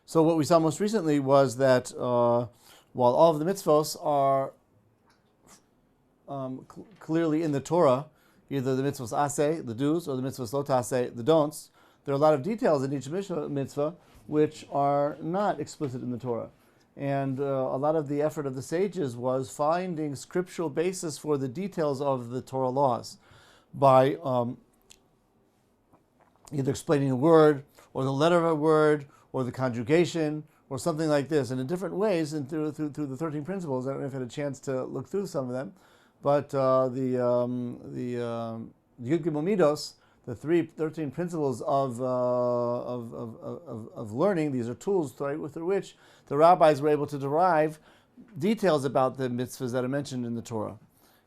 So what we saw most recently was that while all of the mitzvos are clearly in the Torah, either the mitzvos aseh, the do's, or the mitzvos lo taseh, the don'ts, there are a lot of details in each mitzvah which are not explicit in the Torah. And a lot of the effort of the sages was finding scriptural basis for the details of the Torah laws by either explaining a word, or the letter of a word, or the conjugation, or something like this, and in different ways, and through the 13 principles. I don't know if I had a chance to look through some of them, but the Yud Gimel Midos, the 13 principles of learning. These are tools through which the rabbis were able to derive details about the mitzvahs that are mentioned in the Torah.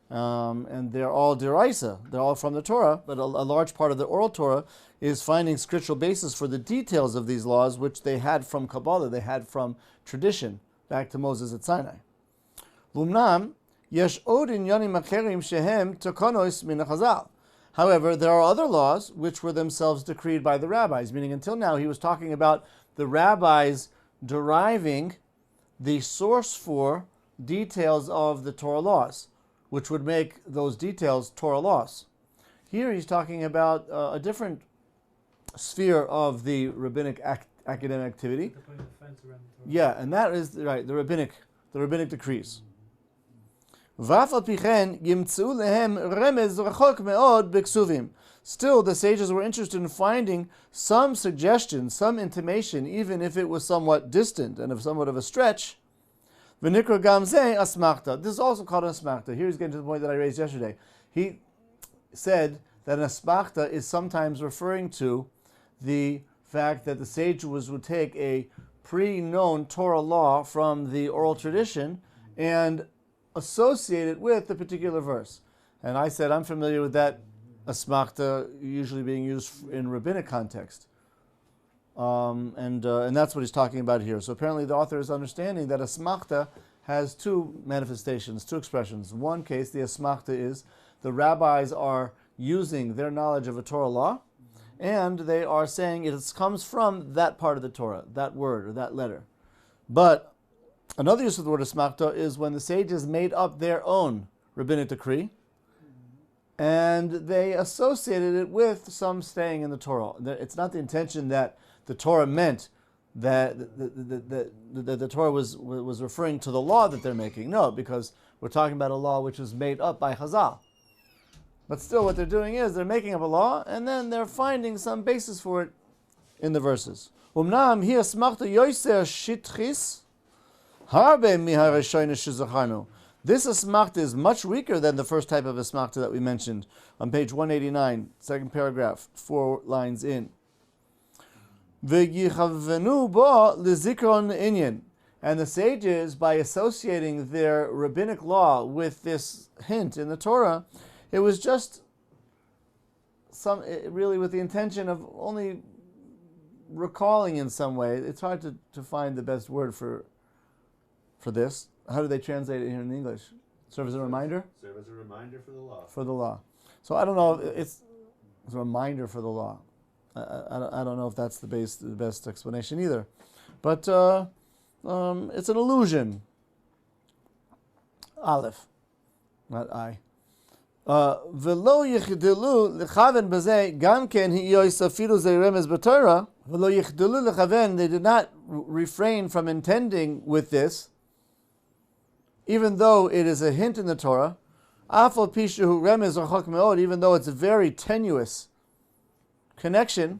And they're all deraisa, they're all from the Torah, but a large part of the oral Torah is finding scriptural basis for the details of these laws, which they had from Kabbalah, they had from tradition, back to Moses at Sinai. Lumnam, yesh od inyanim acherim shehem takonos min hachazal. However, there are other laws which were themselves decreed by the rabbis, meaning until now he was talking about the rabbis deriving the source for details of the Torah laws, which would make those details Torah laws. Here he's talking about a different sphere of the rabbinic academic activity. Yeah, and that is right, the rabbinic decrees. Still, the sages were interested in finding some suggestion, some intimation, even if it was somewhat distant and of somewhat of a stretch. This is also called an asmachta. Here he's getting to the point that I raised yesterday. He said that an asmachta is sometimes referring to the fact that the sages would take a pre-known Torah law from the oral tradition and associate it with the particular verse. And I said I'm familiar with that asmachta usually being used in rabbinic context. And that's what he's talking about here. So apparently the author is understanding that asmachta has two manifestations, two expressions. In one case, the asmachta is the rabbis are using their knowledge of a Torah law, and they are saying it comes from that part of the Torah, that word or that letter. But another use of the word asmachta is when the sages made up their own rabbinic decree, and they associated it with some staying in the Torah. It's not the intention that the Torah meant that the Torah was referring to the law that they're making. No, because we're talking about a law which was made up by Chazal. But still, what they're doing is they're making up a law, and then they're finding some basis for it in the verses. Umnam hi asmachta yoser shitchis harbe miharashoyne shezacharnu. This asmachta is much weaker than the first type of asmachta that we mentioned on page 189, second paragraph, 4 lines in. V'yichavenu bo lezikron inyan. And the sages, by associating their rabbinic law with this hint in the Torah, it was just really with the intention of only recalling in some way. It's hard to find the best word for this. How do they translate it here in English? Serve as a reminder? Serve as a reminder for the law. For the law. So I don't know if it's a reminder for the law. I don't know if that's the best explanation either. But it's an illusion. Aleph, not I. V'lo yichdilu lechaven b'zeh gam ken hiyois afilu zei remez b'Torah. V'lo yichdilu lechaven, they did not refrain from intending with this, even though it is a hint in the Torah. Afal pishu remez rachok meod, even though it's a very tenuous connection.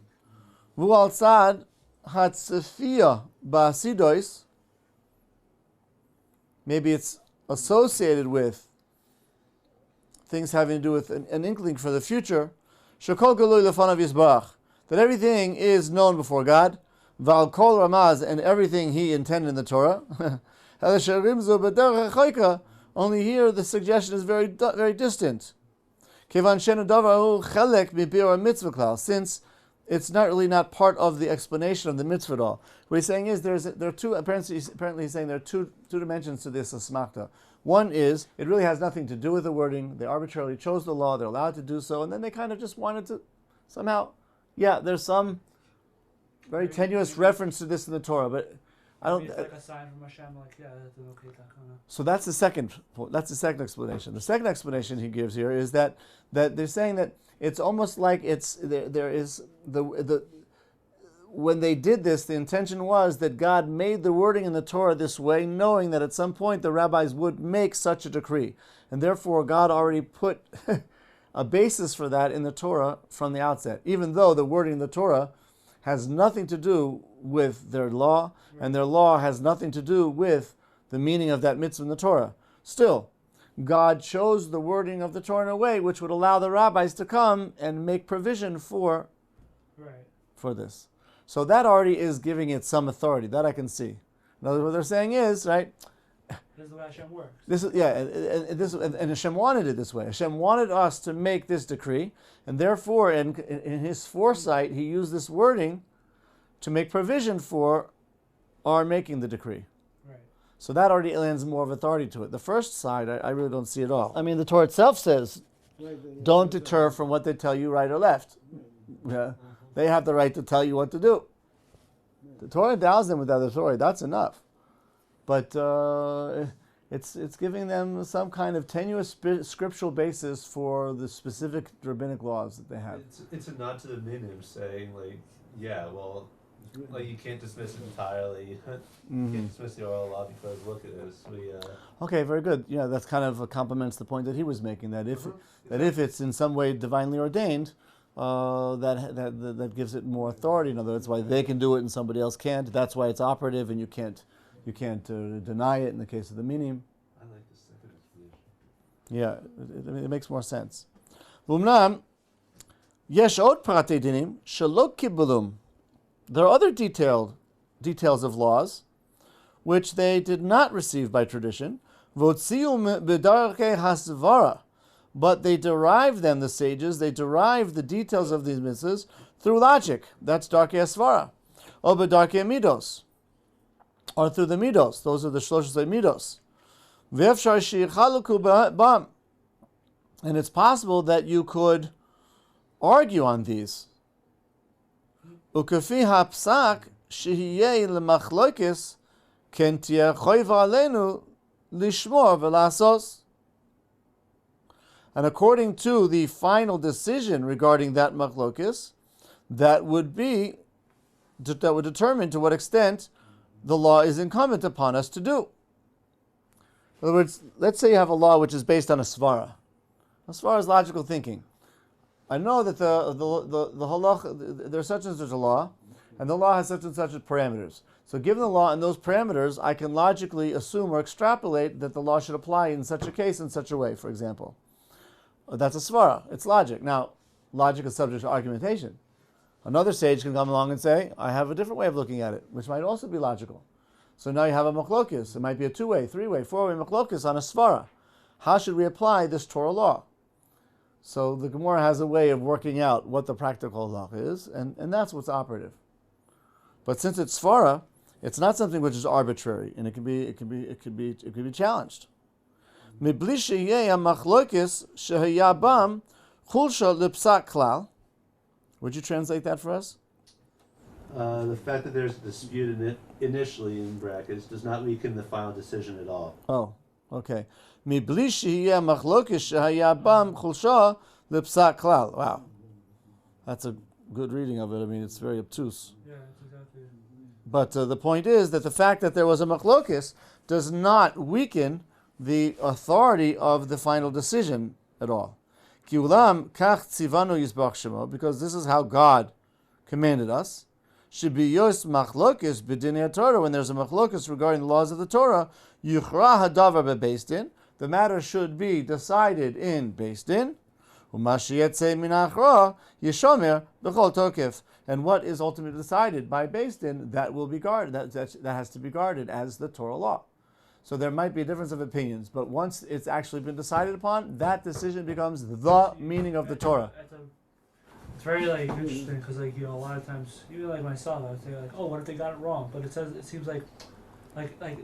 V'al tzad hatzefiyah ba'asidois, maybe it's associated with things having to do with an inkling for the future. Shekol galui lefanav yisbarach, that everything is known before God. V'al kol ramaz, and everything He intended in the Torah. Only here the suggestion is very distant. Since it's not part of the explanation of the mitzvah at all. What he's saying is there are two. Apparently he's saying there are two dimensions to this asmachta. One is it really has nothing to do with the wording. They arbitrarily chose the law. They're allowed to do so, and then they kind of just wanted to somehow. Yeah, there's some very tenuous reference to this in the Torah, but I don't. Maybe it's like a sign from Hashem, like that's an okay takana. So that's the second. That's the second explanation. The second explanation he gives here is that they're saying that it's almost like it's there is the when they did this, the intention was that God made the wording in the Torah this way, knowing that at some point the rabbis would make such a decree, and therefore God already put a basis for that in the Torah from the outset, even though the wording in the Torah has nothing to do with their law, and their law has nothing to do with the meaning of that mitzvah in the Torah. Still, God chose the wording of the Torah in a way which would allow the rabbis to come and make provision for this. So that already is giving it some authority. That I can see. In other words, what they're saying is, right, this is the way Hashem works. This is and Hashem wanted it this way. Hashem wanted us to make this decree, and therefore, in His foresight, He used this wording to make provision for our making the decree. Right. So that already lends more of authority to it. The first side, I really don't see at all. I mean, the Torah itself says, "Don't deter from what they tell you, right or left." Yeah. They have the right to tell you what to do. The Torah endows them with that authority. That's enough. But it's giving them some kind of tenuous scriptural basis for the specific rabbinic laws that they have. It's a nod to the minim saying, like, yeah, well, like you can't dismiss it entirely. You can't dismiss the oral law because look at this. Okay, very good. Yeah, that's kind of complements the point that he was making, that if it's in some way divinely ordained, that gives it more authority. In other words, why they can do it and somebody else can't. That's why it's operative, and you can't deny it in the case of the minim. I like the second explanation. Yeah, it makes more sense. Ullman, yesh od pratei dinim shelo kibulum. There are other details of laws which they did not receive by tradition. Votziu b'darkei hasvara. But they derive them, the sages, they derive the details of these mitzvahs through logic. That's darkei asvara. Or b'darkei midos. Or through the midos. Those are the shloshesei midos. V'efshar sheyichaluku bam. And it's possible that you could argue on these. Ukefi hapsak shehiyeh lemachloikis ken tieh choiva aleinu lishmor v'lasos. And according to the final decision regarding that machlokis, that would determine to what extent the law is incumbent upon us to do. In other words, let's say you have a law which is based on a svara. A svara is logical thinking. I know that the halach, there's such and such a law, and the law has such and such parameters. So given the law and those parameters, I can logically assume or extrapolate that the law should apply in such a case in such a way, for example. That's a svara. It's logic. Now, logic is subject to argumentation. Another sage can come along and say, I have a different way of looking at it, which might also be logical. So now you have a machlokis. It might be a two-way, three-way, four-way machlokis on a svara. How should we apply this Torah law? So the Gemara has a way of working out what the practical law is, and that's what's operative. But since it's svara, it's not something which is arbitrary, and it can be challenged. Would you translate that for us? The fact that there's a dispute in it initially in brackets does not weaken the final decision at all. Oh, okay. Wow. That's a good reading of it. I mean, it's very obtuse. Yeah, that's exactly. But the point is that the fact that there was a machlokis does not weaken the authority of the final decision at all. Because this is how God commanded us. When there's a machlokis regarding the laws of the Torah, the matter should be decided in Beis Din. And what is ultimately decided by Beis Din, that will be guarded. That has to be guarded as the Torah law. So there might be a difference of opinions, but once it's actually been decided upon, that decision becomes the meaning of the Torah. It's very interesting because a lot of times, even like myself, I would say oh, what if they got it wrong? But it seems like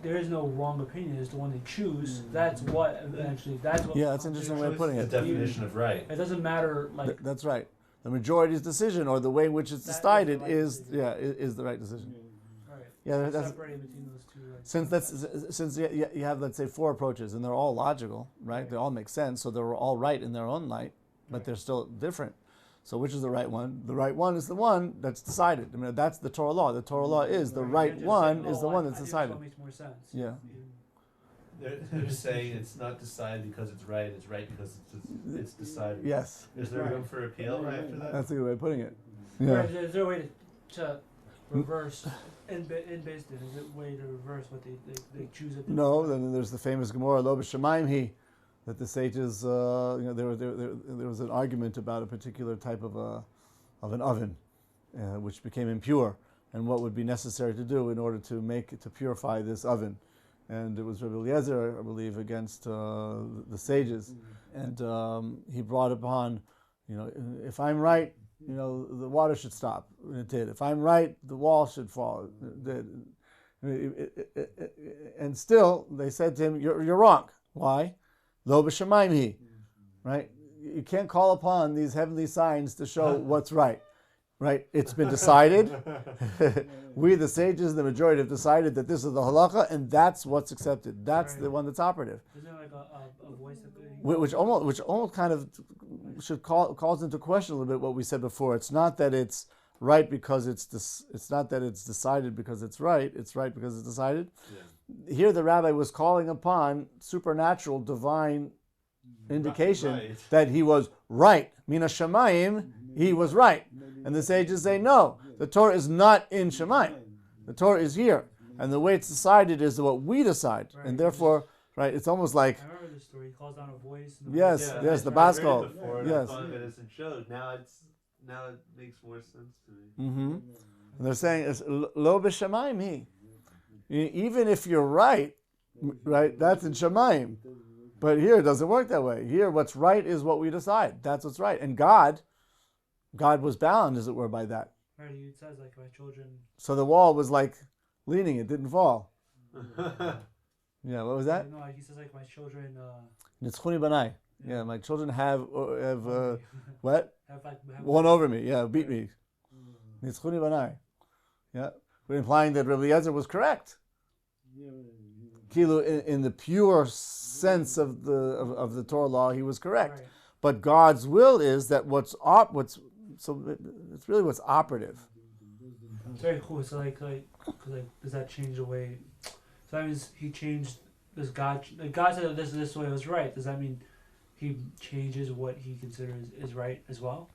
there is no wrong opinion. It's the one they choose. That's what eventually. That's what. Yeah, that's an interesting way of putting it. The definition of right. It doesn't matter. That's right. the majority's decision or the way in which it's That is the decided right is decision. is the right decision. Right. Yeah, that's Separating between those two. Like, since you have, let's say, 4 approaches and they're all logical, right? Right. They all make sense, so they're all right in their own light, but Right. they're still different. So which is the right one? The right one is the one that's decided. I mean, that's the Torah law. The Torah law is the right You're just one saying, is the "Oh, one I that's think this decided. one makes more sense. Yeah. They're just saying it's not decided because it's right because it's decided. Yes, Is there room for appeal after that? that's a good way of putting it. Right. Yeah. Is there a way to reverse in based in? Is there a way to reverse what they choose? At No, then there's the famous Gemara, Lo b'shamayim hi, that the sages, there was an argument about a particular type of an oven, which became impure, and what would be necessary to do in order to purify this oven. And it was Rabbi Eliezer, I believe, against the sages, and he brought upon, if I'm right, the water should stop, and it did. If I'm right, the wall should fall. It did. And still, they said to him, "You're wrong. Why? Lo b'shamayim hi." Right? You can't call upon these heavenly signs to show what's right. Right? It's been decided. We, the sages, the majority, have decided that this is the halacha, and that's what's accepted. That's the one that's operative. Isn't there like a voice that Which almost kind of calls into question a little bit what we said before. It's not that it's right because it's not that it's decided because it's right. It's right because it's decided. Yeah. Here, the rabbi was calling upon supernatural, divine indication Right. that he was right. Mina shamayim, he was right. And the sages say, no, the Torah is not in Shemayim. The Torah is here. And the way it's decided is what we decide. Right. And therefore, right, it's almost like, I remember this story. He calls down a voice. And the Yes, voice, yes, the I've Bas heard call. it before, and Yes. I thought of it as it showed. Now it makes more sense to me. and they're saying, it's lo b'shamayim hi. Even if you're right, that's in Shemayim. But here it doesn't work that way. Here, what's right is what we decide. That's what's right. And God was bound, as it were, by that. Right. It says like my children. So the wall was like leaning; it didn't fall. Yeah, what was that? No, he says like my children. Nitzchuni banai. Yeah, my children have what? Have Won over me. Yeah, beat me. Nitzchuni banai. Yeah, we're implying that Rabbi Eliezer was correct. Kilu, in the pure sense of the Torah law, he was correct. Right. But God's will is that it's really what's operative. It's very cool. So like, does that change the way? So that means he changed this God. Like God said that this way was right. Does that mean he changes what he considers is right as well?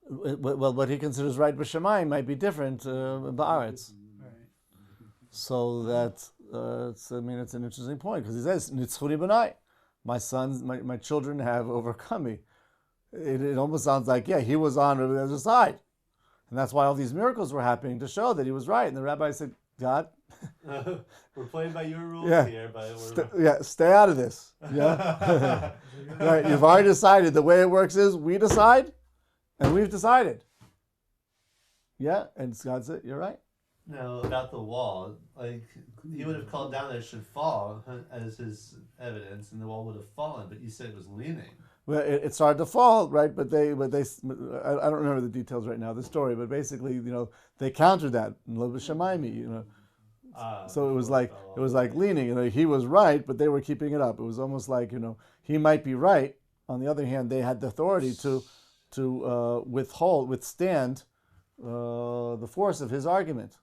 Well, what he considers right b'shamayim might be different ba'aretz. Right. So that it's an interesting point because he says nitzchuni b'nai, my sons, my children have overcome me. It almost sounds like he was on the other side, and that's why all these miracles were happening to show that he was right. And the rabbi said, God, We're playing by your rules Yeah. here, but stay out of this. Yeah, right. You've already decided. The way it works is we decide, and we've decided. Yeah, and God said, you're right. No, about the wall, like he would have called down that it should fall as his evidence, and the wall would have fallen. But you said it was leaning. Well, it started to fall, right? But they, I don't remember the details right now, the story. But basically, they countered that. Lo b'shamayim, So it was like leaning. He was right, but they were keeping it up. It was almost like he might be right. On the other hand, they had the authority to withstand the force of his argument.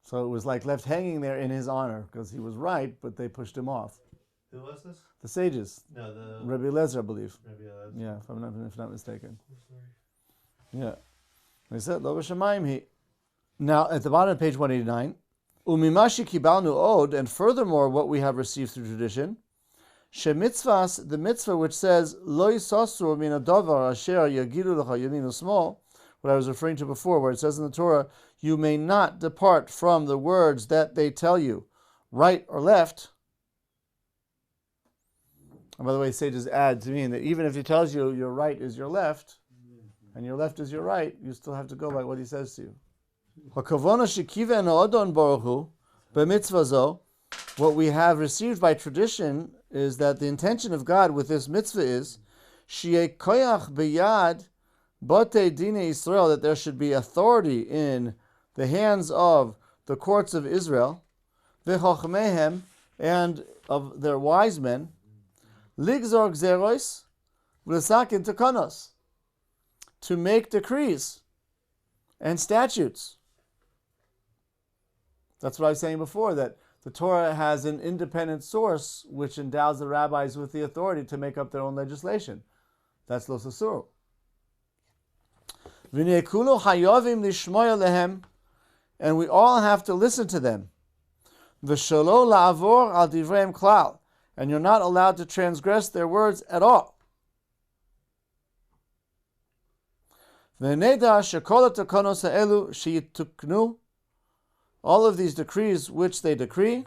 So it was like left hanging there in his honor because he was right, but they pushed him off. Who was this? The sages, No, the Rabbi Eliezer, I believe. Rabbi Eliezer. Yeah, if not mistaken. Cool story. Yeah. They said, Lo b'shamayim hi. Now, at the bottom of page 189, Umimashi kibalnu od, and furthermore, what we have received through tradition, shemitzvahs, the mitzvah which says, Lo yisasru min adavar asher yagidu lecha yamin u'smol, what I was referring to before, where it says in the Torah, you may not depart from the words that they tell you, right or left. And by the way, sages add to mean that even if he tells you your right is your left, and your left is your right, you still have to go by what he says to you. What we have received by tradition is that the intention of God with this mitzvah is Shi'e koyach b'yad Bate Dine Israel, that there should be authority in the hands of the courts of Israel, V'chochmehem, and of their wise men, Ligzor Gzeros, V'lesakin Takanos, to make decrees and statutes. That's what I was saying before, that the Torah has an independent source which endows the rabbis with the authority to make up their own legislation. That's Lo Sasuru. V'nekulu hayovim lishmoya lehem, and we all have to listen to them. V'shalo la'avor al divreim klal, and you're not allowed to transgress their words at all. V'neda shekol ha'takonos ha'elu sheyituknu, all of these decrees which they decree,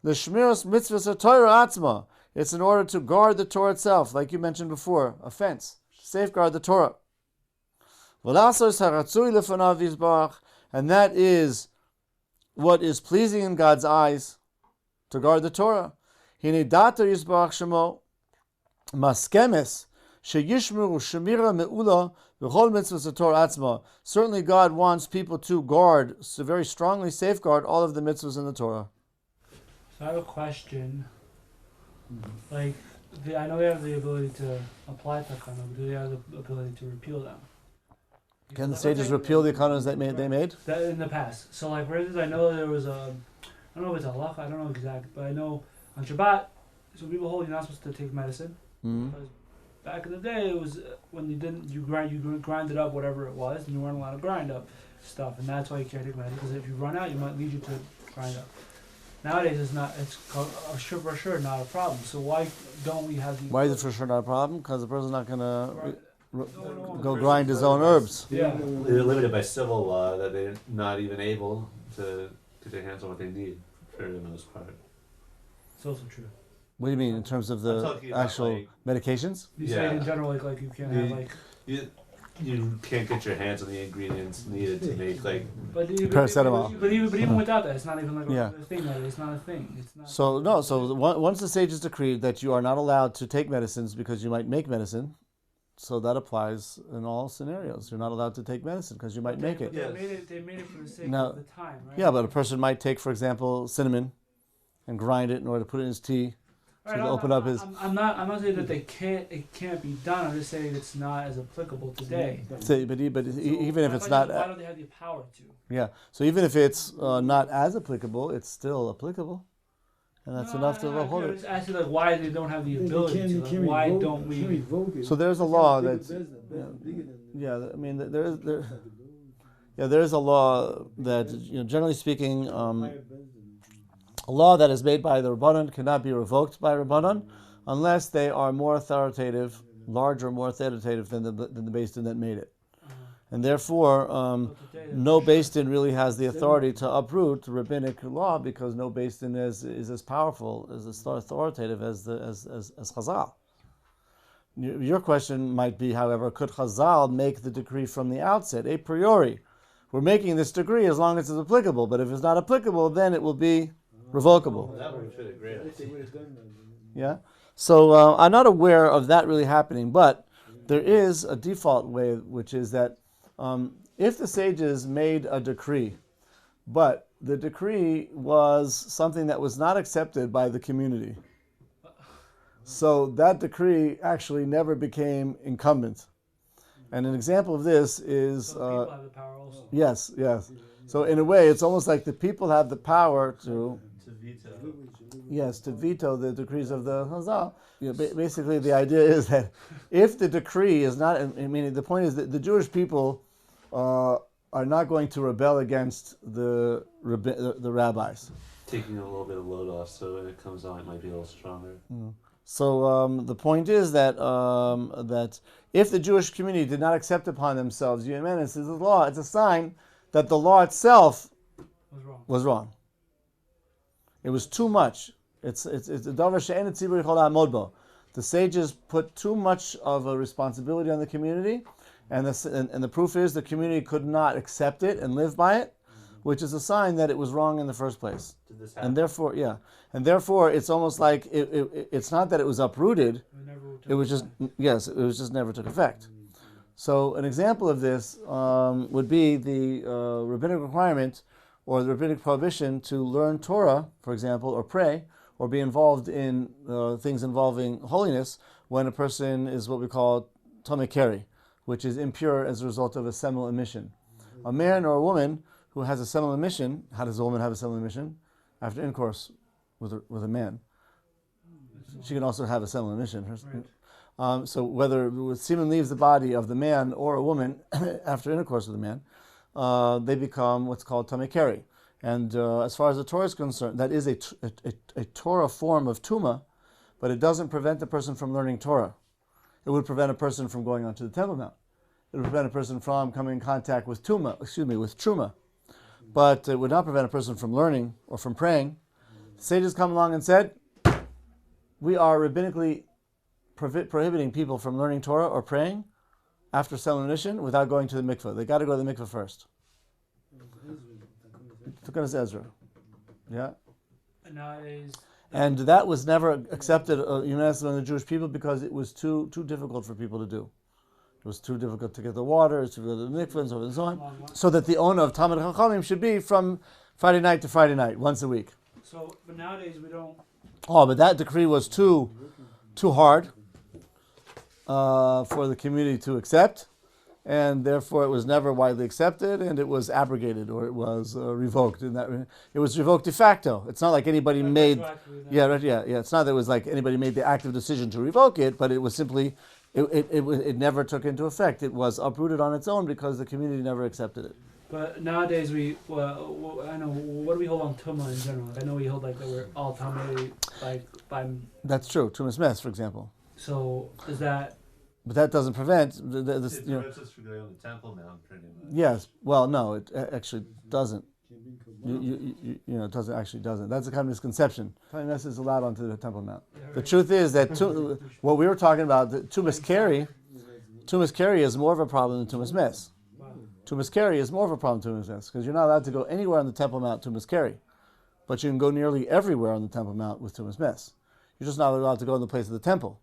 l'shmiros mitzvahs ha'torah atzma, it's in order to guard the Torah itself, like you mentioned before, a fence, safeguard the Torah. And that is what is pleasing in God's eyes, to guard the Torah. Certainly God wants people to guard, so very strongly safeguard all of the mitzvahs in the Torah. So I have a question. Like, I know they have the ability to apply takana, but do they have the ability to repeal them? Can the sages repeal the economies that they made? That in the past. So, like, for instance, I know there was I don't know if it's a halacha, I don't know exactly, but I know on Shabbat, so people hold you're not supposed to take medicine. Mm-hmm. Because back in the day, it was when you grinded up whatever it was, and you weren't allowed to grind up stuff, and that's why you can't take medicine, because if you run out, it might lead you to grind up. Nowadays, it's for sure not a problem. So why don't we have the... Why is it for sure not a problem? Because the person's not going to go grind his own herbs. Yeah. They're limited by civil law that they're not even able to get their hands on what they need for the most part. It's also true. What do you mean in terms of the actual medications? You say in general, like you can't have like... You can't get your hands on the ingredients needed to make paracetamol. But even without that, it's not even like a thing. Like, it's not a thing. It's not. So once the sages decreed that you are not allowed to take medicines because you might make medicine, so that applies in all scenarios. You're not allowed to take medicine because you might make it. They made it for the sake of the time, right? Yeah, but a person might take, for example, cinnamon and grind it in order to put it in his tea. Right, I'm not saying that it can't be done. I'm just saying it's not as applicable today. Even if it's not, why don't they have the power to? Yeah. So even if it's not as applicable, it's still applicable, and that's enough to hold it. Just asking like why they don't have the ability to. Like, why don't we? So there's a law that's there is a law that generally speaking. A law that is made by the Rabbanan cannot be revoked by Rabbanan unless they are more authoritative, larger, more authoritative than the Beis Din that made it. And therefore, no Beis Din really has the authority to uproot rabbinic law because no Beis Din is as powerful, as authoritative as Chazal. Your question might be, however, could Chazal make the decree from the outset, a priori? We're making this decree as long as it's applicable, but if it's not applicable, then it will be revocable. That would fit a great. Yeah. So I'm not aware of that really happening, but there is a default way, which is that if the sages made a decree, but the decree was something that was not accepted by the community, so that decree actually never became incumbent. And an example of this is... So people have the power also. Yes. So in a way, it's almost like the people have the power to veto. Yes, to veto the decrees of the Chazal. Basically, the idea is that if the decree is not, the point is that the Jewish people are not going to rebel against the rabbis. Taking a little bit of load off, so when it comes on, it might be a little stronger. So the point is that that if the Jewish community did not accept upon themselves Yirmiyahu, the law, it's a sign that the law itself was wrong. It was too much. It's a davar she'en tzibur yichol la'amod bo. The sages put too much of a responsibility on the community, and the proof is the community could not accept it and live by it, which is a sign that it was wrong in the first place. Did this happen? And therefore, it's almost like it's not that it was uprooted. It was just never took effect. So an example of this would be the rabbinic requirement or the rabbinic prohibition to learn Torah, for example, or pray, or be involved in things involving holiness when a person is what we call tamei keri, which is impure as a result of a seminal emission. A man or a woman who has a seminal emission, how does a woman have a seminal emission? After intercourse with a man. She can also have a seminal emission. Right. So whether semen leaves the body of the man or a woman after intercourse with a man, they become what's called tamei keri. And as far as the Torah is concerned, that is a Torah form of tuma, but it doesn't prevent the person from learning Torah. It would prevent a person from going onto the Temple Mount. It would prevent a person from coming in contact with with truma. But it would not prevent a person from learning or from praying. The sages come along and said, we are rabbinically prohibiting people from learning Torah or praying after semination without going to the mikveh. They got to go to the mikveh first. Tukanas Ezra. Yeah. And nowadays. And that was never accepted unanimously on the Jewish people because it was too difficult for people to do. It was too difficult to get the water, to go to the mikveh, and so on. So that the owner of Talmud Chachamim should be from Friday night to Friday night, once a week. So, but nowadays we don't. Oh, but that decree was too hard for the community to accept, and therefore it was never widely accepted, and it was abrogated or it was revoked. In that, it was revoked de facto. It's not like anybody made. Yeah. It's not that it was like anybody made the active decision to revoke it, but it was simply. It never took into effect. It was uprooted on its own because the community never accepted it. But nowadays I know, what do we hold on Tumah in general? Like, I know we hold like that we're all Tamei, like by. That's true. Tumas Mes, for example. So is that? But that doesn't prevent It prevents us from going on the Temple Mount, pretty much. Yes. Well, no, it actually doesn't. It doesn't. That's a kind of misconception. Tamei Mes is allowed onto the Temple Mount. The truth is that what we were talking about, the Tumas Keri is more of a problem than Tumas Mes. Tumas Keri is more of a problem than Tumas Mes because you're not allowed to go anywhere on the Temple Mount Tumas Keri, but you can go nearly everywhere on the Temple Mount with Tumas Mes. You're just not allowed to go in the place of the temple,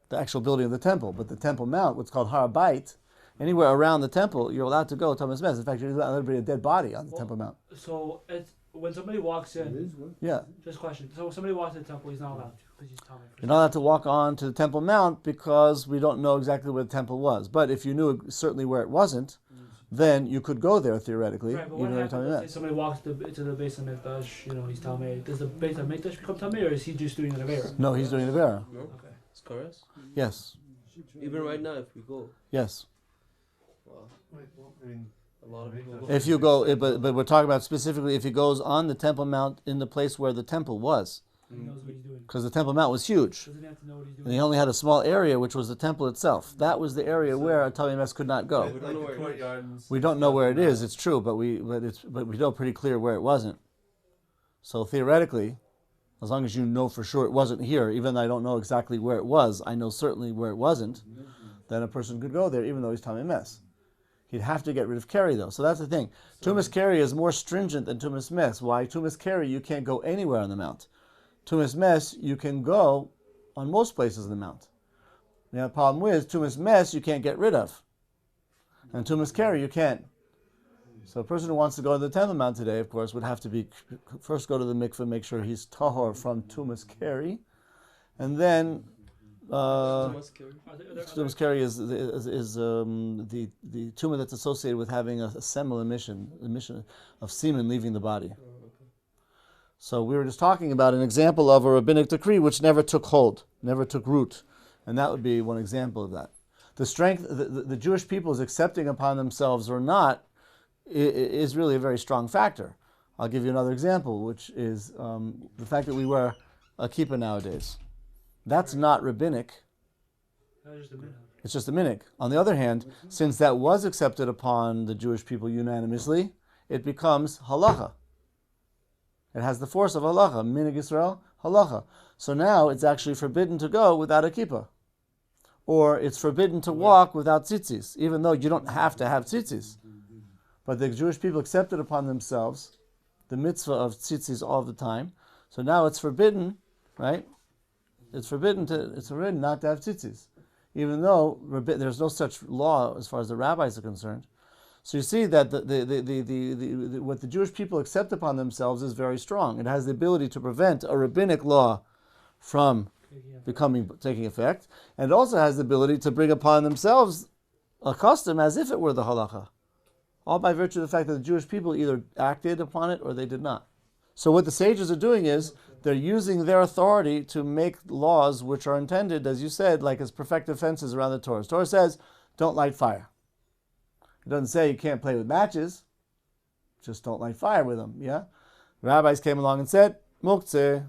the actual building of the temple. But the Temple Mount, what's called Har Bayit, anywhere around the temple, you're allowed to go Tumas Mes. In fact, you're allowed to bring a dead body on the Temple Mount. So it's when somebody walks in. Yeah. Just a question. So when somebody walks to the temple, he's not allowed to because he's Tamei. You're not allowed to walk on to the Temple Mount because we don't know exactly where the temple was. But if you knew certainly where it wasn't, then you could go there theoretically. Right, but what happens if somebody walks to the base of Mikdash, he's Tamei. Does the base of Mikdash become Tamei, or is he just doing an Avera? No, he's doing an Avera. No? Okay. It's correct? Yes. Even right now, if we go. Yes. Wow. Wait, well, I mean, A lot of people. If you go, but we're talking about specifically if he goes on the Temple Mount in the place where the temple was. He knows what he's doing. Because the Temple Mount was huge. Doesn't he have to know what he's doing? And he only had a small area, which was the temple itself. That was the area where a Tamei Mes could not go. We don't know where it is. courtyard and We don't know where it is. It's true, but we know pretty clear where it wasn't. So theoretically, as long as you know for sure it wasn't here, even though I don't know exactly where it was, I know certainly where it wasn't. Then a person could go there, even though he's Tamei Mes. He'd have to get rid of Keri, though. So that's the thing. Tumas Keri is more stringent than Tumas Mes. Why? Tumas Keri, you can't go anywhere on the mount. Tumas Mes, you can go on most places on the mount. Now, the problem is, Tumas Mes, you can't get rid of. And Tumas Keri, you can't. So a person who wants to go to the Temple Mount today, of course, would have to first go to the mikveh, make sure he's tahor from Tumas Keri, and then Tumas Keri is the tumah that's associated with having a seminal emission of semen leaving the body. So we were just talking about an example of a rabbinic decree which never took hold, never took root, and that would be one example of that. The strength the Jewish people is accepting upon themselves or not is really a very strong factor. I'll give you another example, which is the fact that we wear a kippah nowadays. That's not rabbinic. It's just a minhag. On the other hand, since that was accepted upon the Jewish people unanimously, it becomes halacha. It has the force of halacha. Minhag Yisrael, halacha. So now it's actually forbidden to go without a kippah. Or it's forbidden to walk without tzitzis, even though you don't have to have tzitzis. But the Jewish people accepted upon themselves the mitzvah of tzitzis all the time. So now it's forbidden, right? It's forbidden not to have tzitzis. even though there's no such law as far as the rabbis are concerned. So you see that what the Jewish people accept upon themselves is very strong. It has the ability to prevent a rabbinic law from taking effect, and it also has the ability to bring upon themselves a custom as if it were the halacha, all by virtue of the fact that the Jewish people either acted upon it or they did not. So what the sages are doing is they're using their authority to make laws which are intended, as you said, like as perfective fences around the Torah. The Torah says, don't light fire. It doesn't say you can't play with matches, just don't light fire with them, yeah? The rabbis came along and said, muktzeh,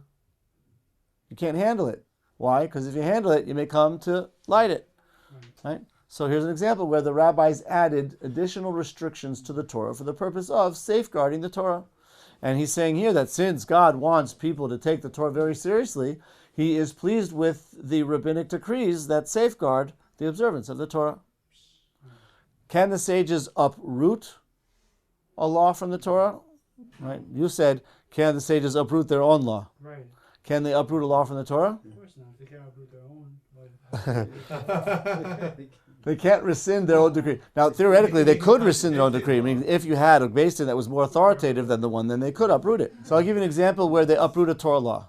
you can't handle it. Why? Because if you handle it, you may come to light it, right? So here's an example where the rabbis added additional restrictions to the Torah for the purpose of safeguarding the Torah. And he's saying here that since God wants people to take the Torah very seriously, he is pleased with the rabbinic decrees that safeguard the observance of the Torah. Can the sages uproot a law from the Torah? Right? You said, can the sages uproot their own law? Right. Can they uproot a law from the Torah? Of course not. They can't uproot their own. They can't rescind their own decree. Now, theoretically, they could rescind their own decree. I mean, if you had a Beis Din that was more authoritative than the one, then they could uproot it. So I'll give you an example where they uproot a Torah law.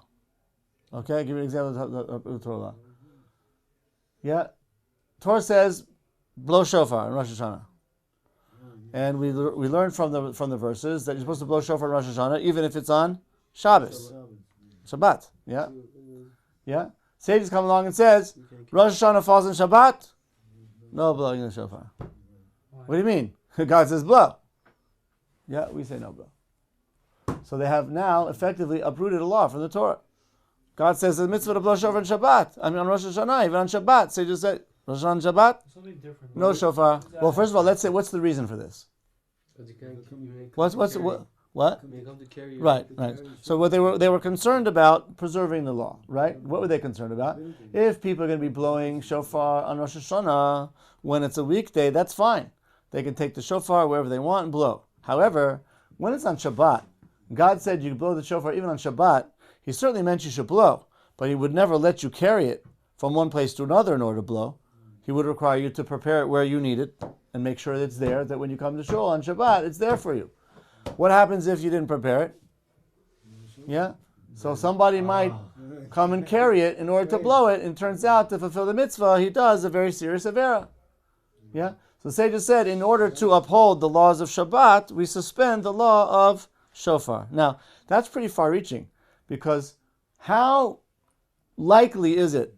Okay, I'll give you an example of the Torah law. Yeah, Torah says, blow shofar in Rosh Hashanah. And we learn from the verses that you're supposed to blow shofar in Rosh Hashanah, even if it's on Shabbos. Shabbat, yeah? Yeah? Sages come along and says, Rosh Hashanah falls on Shabbat, no blowing the shofar. What do you mean? God says blow. Yeah, we say no blow. So they have now effectively uprooted a law from the Torah. God says the mitzvah to blow shofar on Shabbat. I mean on Rosh Hashanah, even on Shabbat. Sages say, Rosh Hashanah Shabbat, Something different. no shofar. Well, first of all, let's say, what's the reason for this? What? Right. So what they were concerned about preserving the law, right? What were they concerned about? If people are going to be blowing shofar on Rosh Hashanah when it's a weekday, that's fine. They can take the shofar wherever they want and blow. However, when it's on Shabbat, God said you blow the shofar even on Shabbat. He certainly meant you should blow, but he would never let you carry it from one place to another in order to blow. He would require you to prepare it where you need it and make sure that it's there, that when you come to shul on Shabbat, it's there for you. What happens if you didn't prepare it? Yeah? So somebody might come and carry it in order to blow it, and it turns out to fulfill the mitzvah, he does a very serious avera. Yeah? So sages said, in order to uphold the laws of Shabbat, we suspend the law of shofar. Now, that's pretty far-reaching, because how likely is it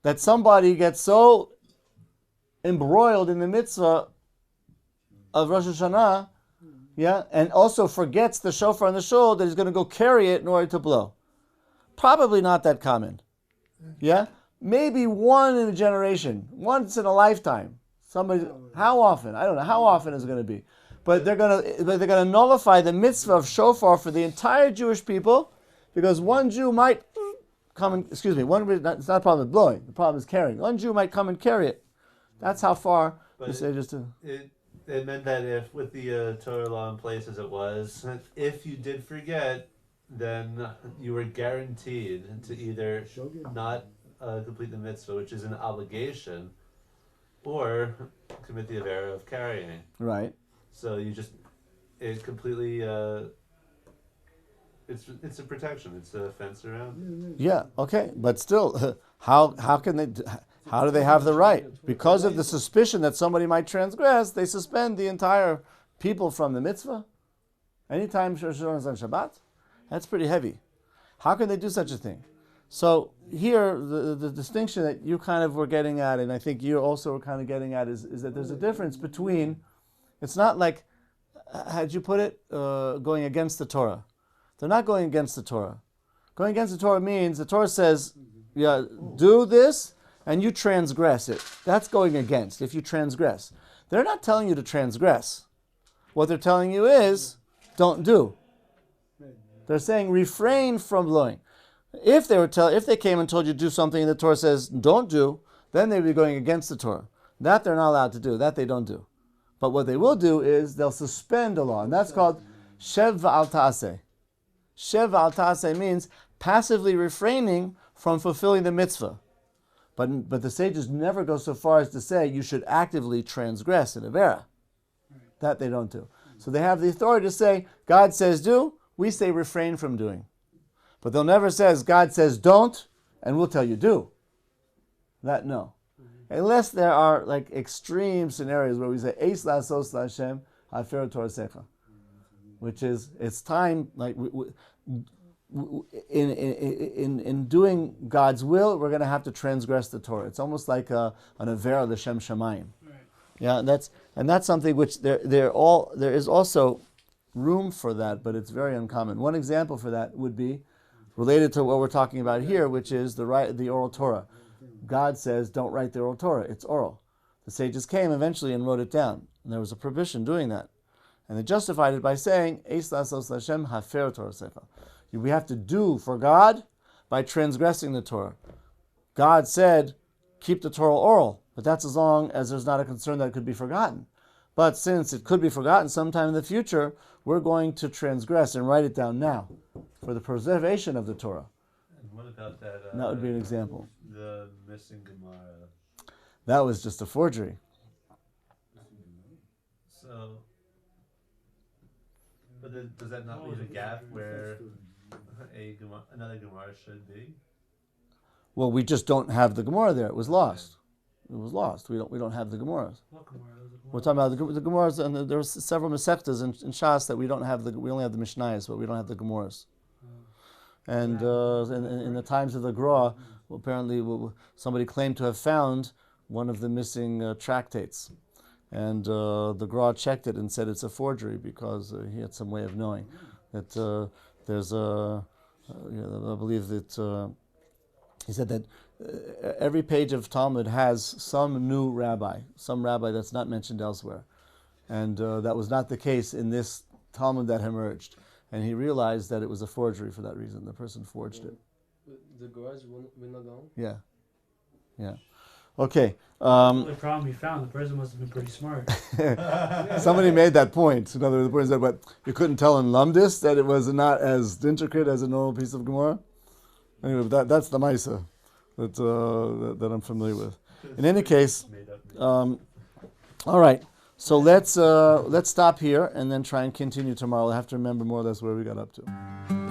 that somebody gets so embroiled in the mitzvah of Rosh Hashanah, yeah, and also forgets the shofar in the shul that he's going to go carry it in order to blow? Probably not that common. Yeah? Maybe one in a generation, once in a lifetime. Somebody, how often? I don't know. How often is it going to be? But they're going to nullify the mitzvah of shofar for the entire Jewish people, because one Jew might come and, it's not a problem with blowing, the problem is carrying. One Jew might come and carry it. That's how far the sages do. It meant that if, with the Torah law in place as it was, if you did forget, then you were guaranteed to either not complete the mitzvah, which is an obligation, or commit the avera of carrying. Right. So it completely, it's a protection. It's a fence around. Yeah. Okay. But still, how do they have the right? Because of the suspicion that somebody might transgress, they suspend the entire people from the mitzvah. Anytime Rosh Hashanah is on Shabbat, that's pretty heavy. How can they do such a thing? So here, the distinction that you kind of were getting at, and I think you also were kind of getting at, is that there's a difference between, it's not like, how'd you put it, going against the Torah. They're not going against the Torah. Going against the Torah means the Torah says, yeah, do this, and you transgress it. That's going against, if you transgress. They're not telling you to transgress. What they're telling you is, don't do. They're saying refrain from blowing. If they came and told you to do something the Torah says don't do, then they'd be going against the Torah. That they're not allowed to do. That they don't do. But what they will do is they'll suspend a law, and that's called shev v'al ta'aseh. Shev v'al ta'aseh means passively refraining from fulfilling the mitzvah. But the sages never go so far as to say you should actively transgress an avera. That they don't do. So they have the authority to say, God says do, we say refrain from doing. But they'll never says, God says don't, and we'll tell you do. That no. Unless there are like extreme scenarios where we say, Eis lasos Hashem hafer Torasecha, which is, it's time, like in doing God's will, we're going to have to transgress the Torah. It's almost like an avera l'shem shamayim. Yeah, and that's something which there is also room for that, but it's very uncommon. One example for that would be related to what we're talking about here, which is the oral Torah. God says, don't write the oral Torah. It's oral. The sages came eventually and wrote it down, and there was a prohibition doing that, and they justified it by saying, "Eis lasos Hashem hafer Torasecha." We have to do for God by transgressing the Torah. God said, keep the Torah oral, but that's as long as there's not a concern that it could be forgotten. But since it could be forgotten sometime in the future, we're going to transgress and write it down now for the preservation of the Torah. And what about that? And that would be an example. The missing Gemara. That was just a forgery. So, but does that not leave a gap where another Gemara should be? Well, we just don't have the Gemara there. It was lost. It was lost. We don't have the Gemaras. What Gemara? We're talking about the Gemaras, and there's several Masechtas in Shas that we don't have. We only have the Mishnayos, but we don't have the Gemaras. And in the times of the Gra, well, apparently somebody claimed to have found one of the missing tractates, and the Gra checked it and said it's a forgery because he had some way of knowing that there's a. I believe that he said that every page of Talmud has some new rabbi, some rabbi that's not mentioned elsewhere, and that was not the case in this Talmud that emerged. And he realized that it was a forgery for that reason. The person forged it. The garage will not go. Yeah. Okay. The only problem he found, the person must have been pretty smart. Somebody made that point. In other words, the person said, "But you couldn't tell in Lumdis that it was not as intricate as a normal piece of Gemara." Anyway, that's the Maisa that I'm familiar with. In any case, all right. So let's stop here and then try and continue tomorrow. I have to remember more or less where we got up to.